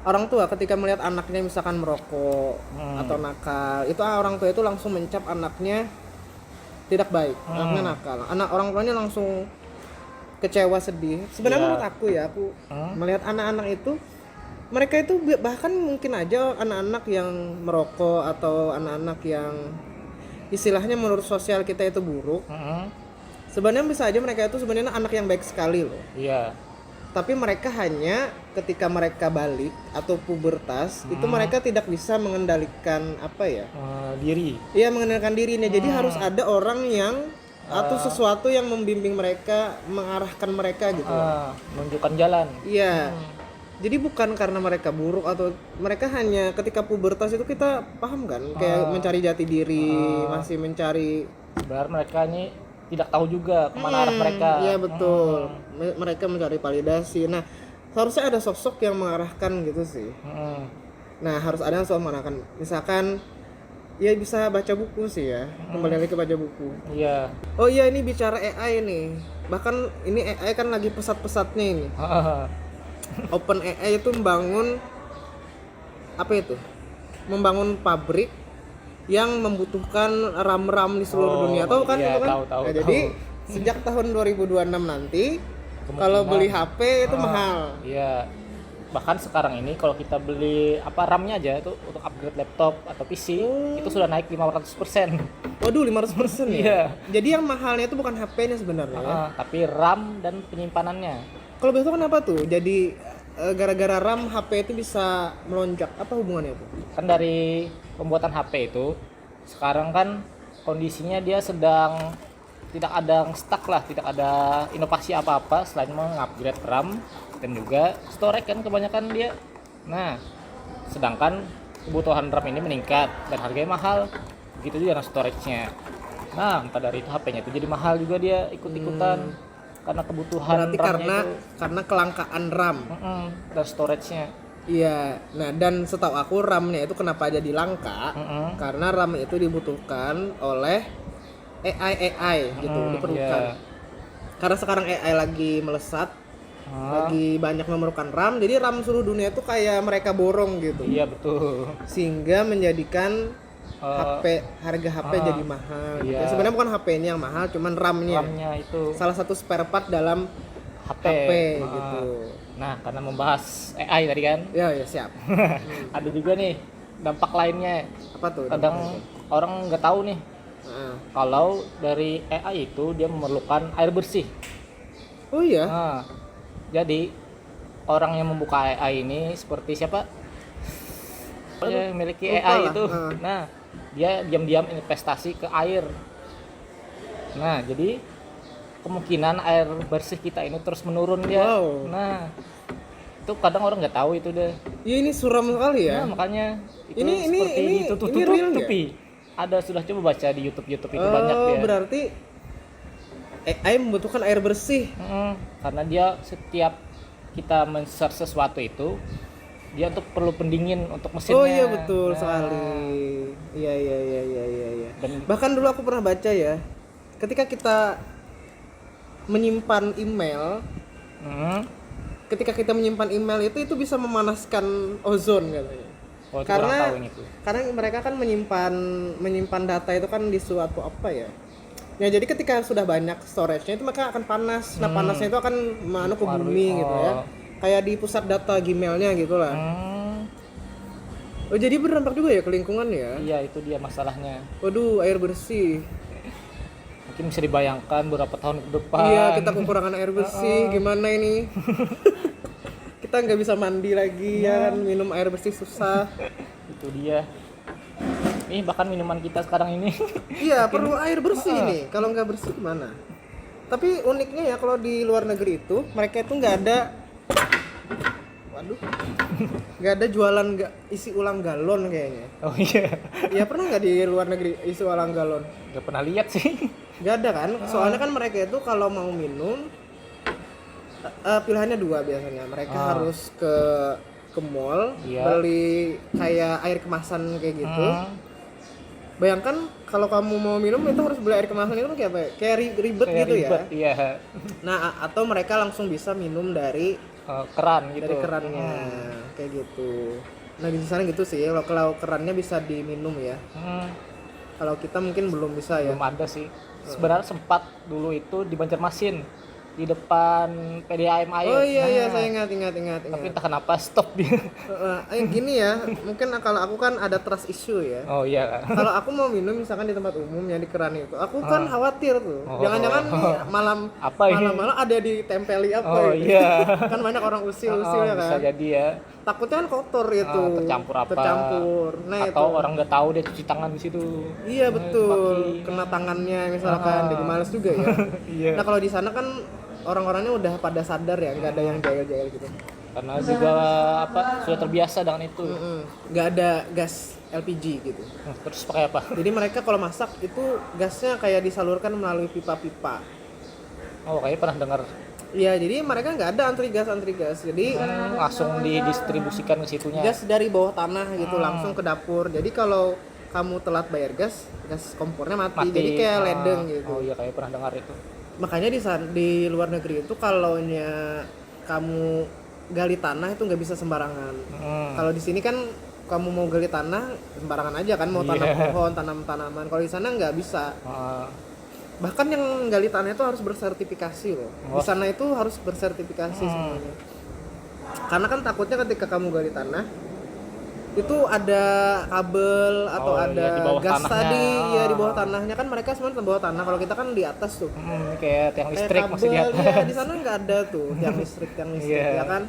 orang tua ketika melihat anaknya misalkan merokok atau nakal, itu orang tua itu langsung mencap anaknya tidak baik, anaknya nakal. Orang tuanya langsung kecewa, sedih. Sebenarnya menurut aku melihat anak-anak itu, mereka itu bahkan mungkin aja anak-anak yang merokok atau anak-anak yang istilahnya menurut sosial kita itu buruk. Sebenarnya bisa aja mereka itu sebenarnya anak yang baik sekali loh. Iya. Tapi mereka hanya ketika mereka balik atau pubertas itu mereka tidak bisa mengendalikan Diri. Iya, mengendalikan dirinya. Jadi harus ada orang yang atau sesuatu yang membimbing mereka, mengarahkan mereka gitu. Menunjukkan jalan. Iya. Jadi bukan karena mereka buruk atau mereka hanya ketika pubertas itu kita paham kan, kayak mencari jati diri, masih mencari. Sebenarnya mereka ini tidak tahu juga kemana arah mereka. Iya betul. Mereka mencari validasi. Nah, seharusnya ada sosok yang mengarahkan gitu sih. Nah, harus ada yang sosok mengarahkan. Misalkan ya bisa baca buku sih ya. Kembali lagi ke baca buku. Iya. Oh iya, ini bicara AI nih. Bahkan ini AI kan lagi pesat-pesatnya ini. Open AI itu membangun membangun pabrik yang membutuhkan RAM-RAM di seluruh dunia. Tahu kan iya, itu kan? tahu. Jadi sejak tahun 2026 nanti kalau beli HP itu mahal. Iya. Bahkan sekarang ini kalau kita beli RAM-nya aja itu untuk upgrade laptop atau PC itu sudah naik 500%. Waduh, 500% ya. Iya. Jadi yang mahalnya itu bukan HP-nya sebenarnya ya. Tapi RAM dan penyimpanannya. Kalau begitu kenapa tuh? Jadi gara-gara RAM HP itu bisa melonjak. Apa hubungannya tuh? Kan dari pembuatan HP itu sekarang kan kondisinya dia sedang tidak ada stuck lah, tidak ada inovasi apa-apa selain mengupgrade RAM dan juga storage kan kebanyakan dia. Nah, sedangkan kebutuhan RAM ini meningkat dan harganya mahal, begitu juga dengan storage-nya. Nah, entah dari itu HP-nya itu jadi mahal juga dia ikut-ikutan karena kebutuhan Berarti RAM-nya karena kelangkaan RAM. Dan storage-nya. Iya, nah dan setahu aku RAM-nya itu kenapa jadi langka? Karena RAM itu dibutuhkan oleh AI gitu, diperlukan. Iya. Karena sekarang AI lagi melesat, lagi banyak memerlukan RAM, jadi RAM seluruh dunia itu kayak mereka borong gitu. Iya betul. Sehingga menjadikan harga HP jadi mahal. Iya. Ya, sebenarnya bukan HP-nya yang mahal, cuman RAM-nya. RAM-nya itu. Salah satu spare part dalam HP gitu. Nah, karena membahas AI tadi kan, Ya siap. ada juga nih dampak lainnya. Apa tuh? Kadang orang nggak tahu nih kalau dari AI itu dia memerlukan air bersih. Oh iya. Nah, jadi orang yang membuka AI ini seperti siapa? Yang memiliki AI lah. itu. Nah, dia diam-diam investasi ke air. Nah, jadi kemungkinan air bersih kita ini terus menurun dia. Wow. Nah, itu kadang orang nggak tahu itu deh. Ya ini suram sekali ya. Nah, makanya itu Ini seperti real ditutup-tutupi. Ada sudah coba baca di YouTube itu banyak dia. Berarti AI membutuhkan air bersih. Karena dia setiap kita men-search sesuatu itu dia untuk perlu pendingin untuk mesinnya. Oh iya betul sekali. Iya. Dan bahkan dulu aku pernah baca ya, ketika kita menyimpan email, ketika kita menyimpan email itu bisa memanaskan ozon katanya. Oh, karena mereka kan menyimpan data itu kan di suatu apa ya? Ya jadi ketika sudah banyak storage-nya itu maka akan panas. Nah panasnya itu akan ke bumi gitu ya. Kayak di pusat data Gmail-nya gitu lah. Oh jadi berdampak juga ya ke lingkungan ya? Iya itu dia masalahnya. Waduh, air bersih. Mungkin bisa dibayangkan beberapa tahun ke depan. Iya, kita kekurangan air bersih. Gimana ini? Kita nggak bisa mandi lagi ya kan, minum air bersih susah. Itu dia. Nih bahkan minuman kita sekarang ini. Iya, perlu air bersih nih. Kalau nggak bersih gimana? Tapi uniknya ya kalau di luar negeri itu mereka itu nggak ada nggak ada jualan isi ulang galon kayaknya. Oh iya. Ya pernah nggak di luar negeri isi ulang galon? Nggak pernah lihat sih. Nggak ada kan? Soalnya kan mereka itu kalau mau minum pilihannya dua biasanya. Mereka harus ke mall beli kayak air kemasan kayak gitu. Bayangkan kalau kamu mau minum itu harus beli air kemasan itu kan kayak apa ya? Kayak ribet gitu ya. Iya. Nah, atau mereka langsung bisa minum dari keran gitu. dari kerannya kayak gitu. Nah di sana gitu sih, kalau kerannya bisa diminum ya. Kalau kita mungkin belum bisa ya. Belum ada sih. Sebenarnya sempat dulu itu di Banjarmasin di depan PDAM air. Oh iya iya, Nah, saya ingat. tapi entah kenapa stop dia. Gini ya, mungkin kalau aku kan ada trust issue ya. Oh iya. Kalau aku mau minum misalkan di tempat umum yang di keran itu, aku kan khawatir tuh. Oh. Jangan-jangan nih Apa ini? malam ada ditempeli apa Oh gitu. iya. Kan banyak orang usil-usil ya Bisa kan. jadi ya. Takutnya kan kotor itu. Tercampur apa? Tercampur. Nah Atau itu. orang nggak tahu dia cuci tangan di situ. Iya betul. Pakai. Kena tangannya misalkan, jadi males juga ya. Iya. Nah kalau di sana kan orang-orangnya udah pada sadar ya, nggak ada yang jahil-jahil gitu. Karena juga sudah terbiasa dengan itu. Nggak ada gas LPG gitu. Terus pakai apa? Jadi mereka kalau masak itu gasnya kayak disalurkan melalui pipa-pipa. Oh, kayaknya pernah dengar. Iya, jadi mereka nggak ada antri gas. Jadi Langsung didistribusikan ke situnya. gas dari bawah tanah gitu langsung ke dapur. Jadi kalau kamu telat bayar gas kompornya mati. Jadi kayak ledeng gitu. Oh iya, kayak pernah dengar itu. Makanya di luar negeri itu kalaunya kamu gali tanah itu nggak bisa sembarangan. Kalau di sini kan kamu mau gali tanah sembarangan aja kan, mau tanam pohon, tanam tanaman. Kalau di sana nggak bisa. Bahkan yang gali tanah itu harus bersertifikasi loh. Di sana itu harus bersertifikasi semuanya. Karena kan takutnya ketika kamu gali tanah itu ada kabel atau ada iya, di bawah gas tanahnya. tadi ya di bawah tanahnya kan, mereka sebenarnya di bawah tanah. Kalau kita kan di atas tuh. Kayak tiang listrik Kayak masih di kabel, atas. ya di sana nggak ada tuh tiang listrik Iya. ya kan.